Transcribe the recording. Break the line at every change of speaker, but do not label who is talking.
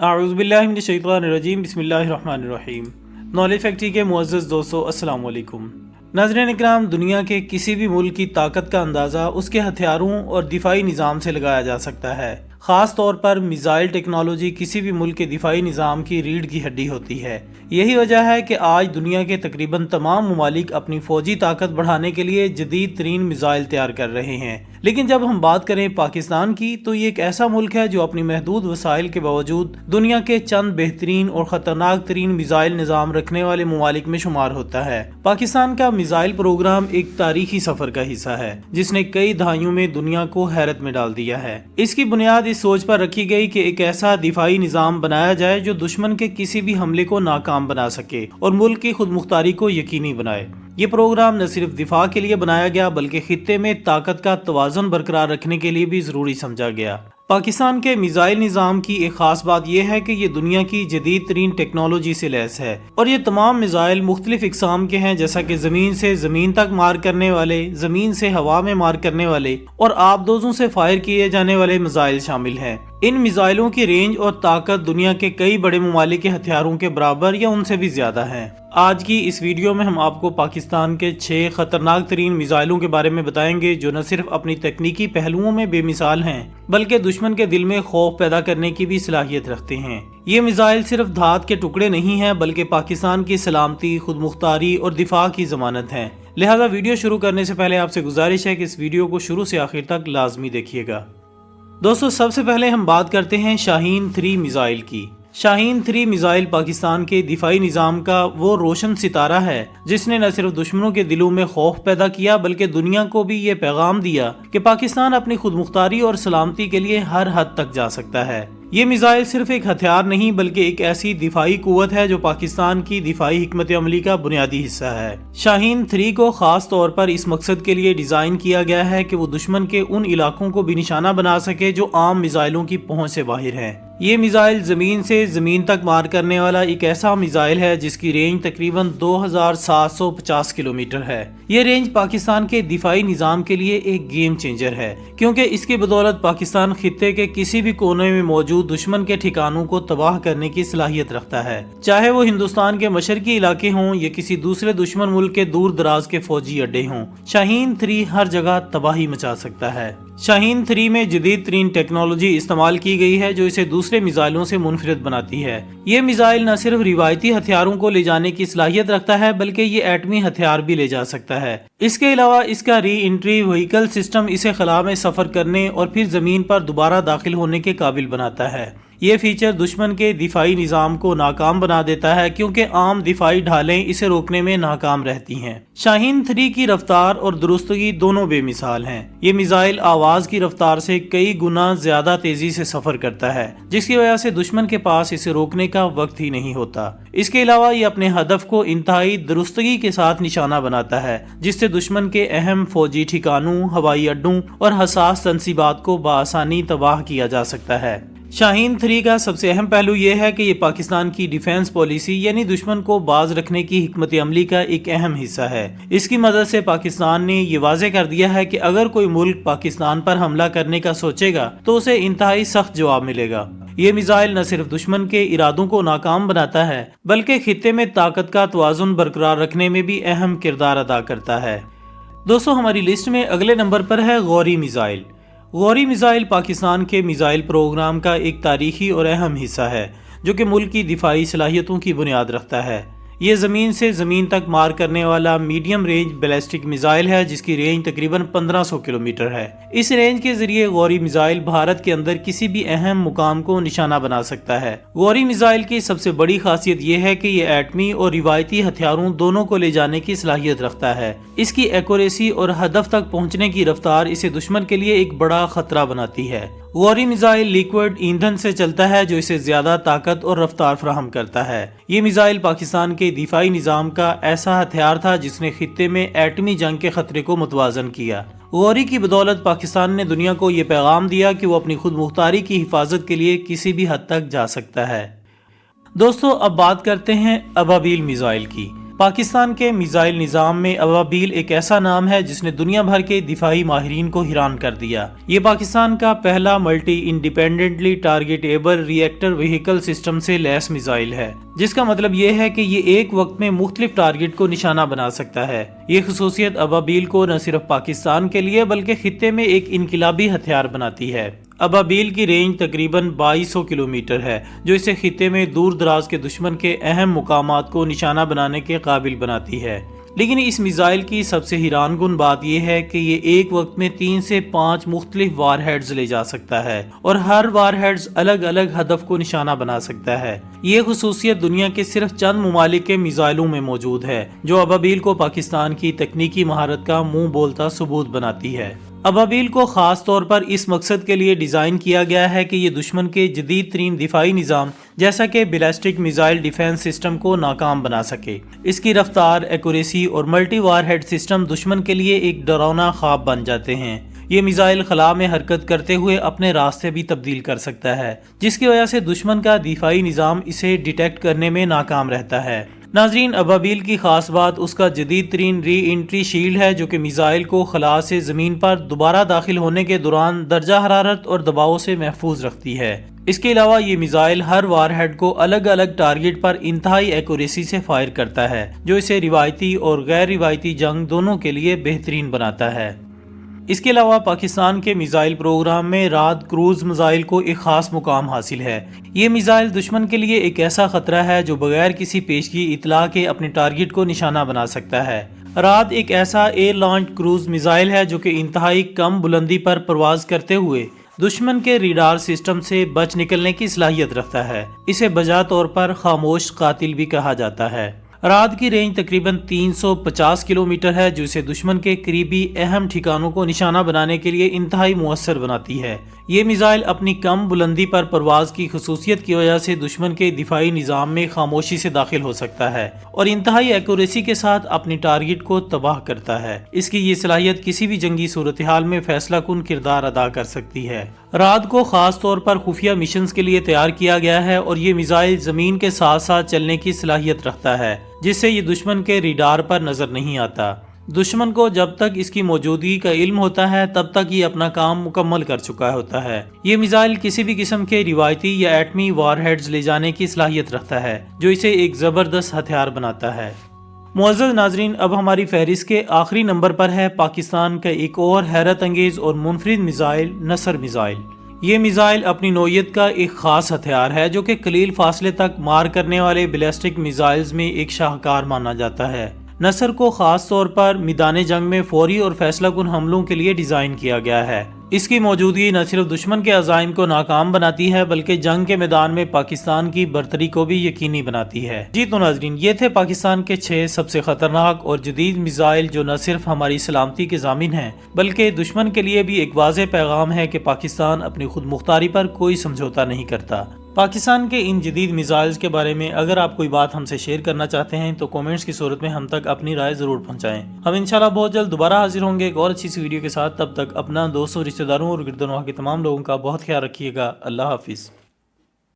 اعوذ باللہ من الشیطان الرجیم، بسم اللہ الرحمن الرحیم۔ نالج فیکٹری کے معزز دوستو، السلام علیکم۔ ناظرین اکرام، دنیا کے کسی بھی ملک کی طاقت کا اندازہ اس کے ہتھیاروں اور دفاعی نظام سے لگایا جا سکتا ہے۔ خاص طور پر میزائل ٹیکنالوجی کسی بھی ملک کے دفاعی نظام کی ریڑھ کی ہڈی ہوتی ہے۔ یہی وجہ ہے کہ آج دنیا کے تقریباً تمام ممالک اپنی فوجی طاقت بڑھانے کے لیے جدید ترین میزائل تیار کر رہے ہیں۔ لیکن جب ہم بات کریں پاکستان کی، تو یہ ایک ایسا ملک ہے جو اپنی محدود وسائل کے باوجود دنیا کے چند بہترین اور خطرناک ترین میزائل نظام رکھنے والے ممالک میں شمار ہوتا ہے۔ پاکستان کا میزائل پروگرام ایک تاریخی سفر کا حصہ ہے جس نے کئی دہائیوں میں دنیا کو حیرت میں ڈال دیا ہے۔ اس کی بنیاد اس سوچ پر رکھی گئی کہ ایک ایسا دفاعی نظام بنایا جائے جو دشمن کے کسی بھی حملے کو ناکام بنا سکے اور ملک کی خود مختاری کو یقینی بنائے۔ یہ پروگرام نہ صرف دفاع کے لیے بنایا گیا بلکہ خطے میں طاقت کا توازن برقرار رکھنے کے لیے بھی ضروری سمجھا گیا۔ پاکستان کے میزائل نظام کی ایک خاص بات یہ ہے کہ یہ دنیا کی جدید ترین ٹیکنالوجی سے لیس ہے، اور یہ تمام میزائل مختلف اقسام کے ہیں، جیسا کہ زمین سے زمین تک مار کرنے والے، زمین سے ہوا میں مار کرنے والے اور آبدوزوں سے فائر کیے جانے والے میزائل شامل ہیں۔ ان میزائلوں کی رینج اور طاقت دنیا کے کئی بڑے ممالک کے ہتھیاروں کے برابر یا ان سے بھی زیادہ ہیں۔ آج کی اس ویڈیو میں ہم آپ کو پاکستان کے 6 خطرناک ترین میزائلوں کے بارے میں بتائیں گے جو نہ صرف اپنی تکنیکی پہلوؤں میں بے مثال ہیں بلکہ دشمن کے دل میں خوف پیدا کرنے کی بھی صلاحیت رکھتے ہیں۔ یہ میزائل صرف دھات کے ٹکڑے نہیں ہیں بلکہ پاکستان کی سلامتی، خود مختاری اور دفاع کی ضمانت ہیں۔ لہذا ویڈیو شروع کرنے سے پہلے آپ سے گزارش ہے کہ اس ویڈیو کو شروع سے آخر تک لازمی دیکھیے گا۔ دوستو، سب سے پہلے ہم بات کرتے ہیں شاہین 3 میزائل کی۔ شاہین 3 میزائل پاکستان کے دفاعی نظام کا وہ روشن ستارہ ہے جس نے نہ صرف دشمنوں کے دلوں میں خوف پیدا کیا بلکہ دنیا کو بھی یہ پیغام دیا کہ پاکستان اپنی خود مختاری اور سلامتی کے لیے ہر حد تک جا سکتا ہے۔ یہ میزائل صرف ایک ہتھیار نہیں بلکہ ایک ایسی دفاعی قوت ہے جو پاکستان کی دفاعی حکمت عملی کا بنیادی حصہ ہے۔ شاہین 3 کو خاص طور پر اس مقصد کے لیے ڈیزائن کیا گیا ہے کہ وہ دشمن کے ان علاقوں کو بھی نشانہ بنا سکے جو عام میزائلوں کی پہنچ سے باہر ہیں۔ یہ میزائل زمین سے زمین تک مار کرنے والا ایک ایسا میزائل ہے جس کی رینج تقریباً 2750 کلومیٹر ہے۔ یہ رینج پاکستان کے دفاعی نظام کے لیے ایک گیم چینجر ہے کیونکہ اس کی بدولت پاکستان خطے کے کسی بھی کونے میں موجود دشمن کے ٹھکانوں کو تباہ کرنے کی صلاحیت رکھتا ہے، چاہے وہ ہندوستان کے مشرقی علاقے ہوں یا کسی دوسرے دشمن ملک کے دور دراز کے فوجی اڈے ہوں۔ شاہین 3 ہر جگہ تباہی مچا سکتا ہے۔ شاہین 3 میں جدید ترین ٹیکنالوجی استعمال کی گئی ہے جو اسے دوسرے میزائلوں سے منفرد بناتی ہے۔ یہ میزائل نہ صرف روایتی ہتھیاروں کو لے جانے کی صلاحیت رکھتا ہے بلکہ یہ ایٹمی ہتھیار بھی لے جا سکتا ہے۔ اس کے علاوہ اس کا ری انٹری وہیکل سسٹم اسے خلا میں سفر کرنے اور پھر زمین پر دوبارہ داخل ہونے کے قابل بناتا ہے۔ یہ فیچر دشمن کے دفاعی نظام کو ناکام بنا دیتا ہے کیونکہ عام دفاعی ڈھالیں اسے روکنے میں ناکام رہتی ہیں۔ شاہین 3 کی رفتار اور درستگی دونوں بے مثال ہیں۔ یہ میزائل آواز کی رفتار سے کئی گنا زیادہ تیزی سے سفر کرتا ہے جس کی وجہ سے دشمن کے پاس اسے روکنے کا وقت ہی نہیں ہوتا۔ اس کے علاوہ یہ اپنے ہدف کو انتہائی درستگی کے ساتھ نشانہ بناتا ہے جس سے دشمن کے اہم فوجی ٹھکانوں، ہوائی اڈوں اور حساس تنصیبات کو بآسانی تباہ کیا جا سکتا ہے۔ شاہین 3 کا سب سے اہم پہلو یہ ہے کہ یہ پاکستان کی ڈیفنس پالیسی یعنی دشمن کو باز رکھنے کی حکمت عملی کا ایک اہم حصہ ہے۔ اس کی مدد سے پاکستان نے یہ واضح کر دیا ہے کہ اگر کوئی ملک پاکستان پر حملہ کرنے کا سوچے گا تو اسے انتہائی سخت جواب ملے گا۔ یہ میزائل نہ صرف دشمن کے ارادوں کو ناکام بناتا ہے بلکہ خطے میں طاقت کا توازن برقرار رکھنے میں بھی اہم کردار ادا کرتا ہے۔ دوستو، ہماری لسٹ میں اگلے نمبر پر ہے غوری میزائل۔ غوری میزائل پاکستان کے میزائل پروگرام کا ایک تاریخی اور اہم حصہ ہے جو کہ ملک کی دفاعی صلاحیتوں کی بنیاد رکھتا ہے۔ یہ زمین سے زمین تک مار کرنے والا میڈیم رینج بیلسٹک میزائل ہے جس کی رینج تقریباً 1500 کلومیٹر ہے۔ اس رینج کے ذریعے غوری میزائل بھارت کے اندر کسی بھی اہم مقام کو نشانہ بنا سکتا ہے۔ غوری میزائل کی سب سے بڑی خاصیت یہ ہے کہ یہ ایٹمی اور روایتی ہتھیاروں دونوں کو لے جانے کی صلاحیت رکھتا ہے۔ اس کی ایکوریسی اور ہدف تک پہنچنے کی رفتار اسے دشمن کے لیے ایک بڑا خطرہ بناتی ہے۔ غوری میزائل لیکوئڈ ایندھن سے چلتا ہے جو اسے زیادہ طاقت اور رفتار فراہم کرتا ہے۔ یہ میزائل پاکستان کے دفاعی نظام کا ایسا ہتھیار تھا جس نے خطے میں ایٹمی جنگ کے خطرے کو متوازن کیا۔ غوری کی بدولت پاکستان نے دنیا کو یہ پیغام دیا کہ وہ اپنی خود مختاری کی حفاظت کے لیے کسی بھی حد تک جا سکتا ہے۔ دوستو، اب بات کرتے ہیں ابابیل میزائل کی۔ پاکستان کے میزائل نظام میں ابابیل ایک ایسا نام ہے جس نے دنیا بھر کے دفاعی ماہرین کو حیران کر دیا۔ یہ پاکستان کا پہلا ملٹی انڈیپینڈنٹلی ٹارگیٹیبل ری ایکٹر وہیکل سسٹم سے لیس میزائل ہے، جس کا مطلب یہ ہے کہ یہ ایک وقت میں مختلف ٹارگٹ کو نشانہ بنا سکتا ہے۔ یہ خصوصیت ابابیل کو نہ صرف پاکستان کے لیے بلکہ خطے میں ایک انقلابی ہتھیار بناتی ہے۔ ابابیل کی رینج تقریباً 2200 کلومیٹر ہے، جو اسے خطے میں دور دراز کے دشمن کے اہم مقامات کو نشانہ بنانے کے قابل بناتی ہے۔ لیکن اس میزائل کی سب سے حیران کن بات یہ ہے کہ یہ ایک وقت میں 3 سے 5 مختلف وار ہیڈز لے جا سکتا ہے، اور ہر وار ہیڈز الگ الگ ہدف کو نشانہ بنا سکتا ہے۔ یہ خصوصیت دنیا کے صرف چند ممالک کے میزائلوں میں موجود ہے، جو ابابیل کو پاکستان کی تکنیکی مہارت کا منہ بولتا ثبوت بناتی ہے۔ ابابیل کو خاص طور پر اس مقصد کے لیے ڈیزائن کیا گیا ہے کہ یہ دشمن کے جدید ترین دفاعی نظام جیسا کہ بیلسٹک میزائل ڈیفنس سسٹم کو ناکام بنا سکے۔ اس کی رفتار، ایکوریسی اور ملٹی وار ہیڈ سسٹم دشمن کے لیے ایک ڈراؤنا خواب بن جاتے ہیں۔ یہ میزائل خلا میں حرکت کرتے ہوئے اپنے راستے بھی تبدیل کر سکتا ہے، جس کی وجہ سے دشمن کا دفاعی نظام اسے ڈیٹیکٹ کرنے میں ناکام رہتا ہے۔ ناظرین، ابابیل کی خاص بات اس کا جدید ترین ری انٹری شیلڈ ہے، جو کہ میزائل کو خلا سے زمین پر دوبارہ داخل ہونے کے دوران درجہ حرارت اور دباؤ سے محفوظ رکھتی ہے۔ اس کے علاوہ یہ میزائل ہر وار ہیڈ کو الگ الگ ٹارگٹ پر انتہائی ایکوریسی سے فائر کرتا ہے، جو اسے روایتی اور غیر روایتی جنگ دونوں کے لیے بہترین بناتا ہے۔ اس کے علاوہ پاکستان کے میزائل پروگرام میں رات کروز میزائل کو ایک خاص مقام حاصل ہے۔ یہ میزائل دشمن کے لیے ایک ایسا خطرہ ہے جو بغیر کسی پیشگی اطلاع کے اپنے ٹارگٹ کو نشانہ بنا سکتا ہے۔ رات ایک ایسا ایئر لانچ کروز میزائل ہے جو کہ انتہائی کم بلندی پر پرواز کرتے ہوئے دشمن کے ریڈار سسٹم سے بچ نکلنے کی صلاحیت رکھتا ہے۔ اسے بجا طور پر خاموش قاتل بھی کہا جاتا ہے۔ رات کی رینج تقریباً 350 کلومیٹر ہے، جو اسے دشمن کے قریبی اہم ٹھکانوں کو نشانہ بنانے کے لیے انتہائی مؤثر بناتی ہے۔ یہ میزائل اپنی کم بلندی پر پرواز کی خصوصیت کی وجہ سے دشمن کے دفاعی نظام میں خاموشی سے داخل ہو سکتا ہے اور انتہائی ایکوریسی کے ساتھ اپنی ٹارگٹ کو تباہ کرتا ہے۔ اس کی یہ صلاحیت کسی بھی جنگی صورتحال میں فیصلہ کن کردار ادا کر سکتی ہے۔ رات کو خاص طور پر خفیہ مشنز کے لیے تیار کیا گیا ہے، اور یہ میزائل زمین کے ساتھ ساتھ چلنے کی صلاحیت رکھتا ہے، جس سے یہ دشمن کے ریڈار پر نظر نہیں آتا۔ دشمن کو جب تک اس کی موجودگی کا علم ہوتا ہے تب تک یہ اپنا کام مکمل کر چکا ہوتا ہے۔ یہ میزائل کسی بھی قسم کے روایتی یا ایٹمی وار ہیڈز لے جانے کی صلاحیت رکھتا ہے، جو اسے ایک زبردست ہتھیار بناتا ہے۔ معزز ناظرین، اب ہماری فہرست کے آخری نمبر پر ہے پاکستان کا ایک اور حیرت انگیز اور منفرد میزائل، نصر میزائل۔ یہ میزائل اپنی نوعیت کا ایک خاص ہتھیار ہے جو کہ قلیل فاصلے تک مار کرنے والے بیلسٹک میزائلز میں ایک شاہکار مانا جاتا ہے۔ نصر کو خاص طور پر میدان جنگ میں فوری اور فیصلہ کن حملوں کے لیے ڈیزائن کیا گیا ہے۔ اس کی موجودگی نہ صرف دشمن کے عزائم کو ناکام بناتی ہے بلکہ جنگ کے میدان میں پاکستان کی برتری کو بھی یقینی بناتی ہے۔ جی تو ناظرین، یہ تھے پاکستان کے 6 سب سے خطرناک اور جدید میزائل جو نہ صرف ہماری سلامتی کے ضامن ہیں بلکہ دشمن کے لیے بھی ایک واضح پیغام ہے کہ پاکستان اپنی خود مختاری پر کوئی سمجھوتا نہیں کرتا۔ پاکستان کے ان جدید میزائلز کے بارے میں اگر آپ کوئی بات ہم سے شیئر کرنا چاہتے ہیں تو کومنٹس کی صورت میں ہم تک اپنی رائے ضرور پہنچائیں۔ ہم انشاءاللہ بہت جلد دوبارہ حاضر ہوں گے ایک اور اچھی سی ویڈیو کے ساتھ۔ تب تک اپنا، دوستوں، رشتہ داروں اور گرد و نواح کے تمام لوگوں کا بہت خیال رکھیے گا۔ اللہ حافظ۔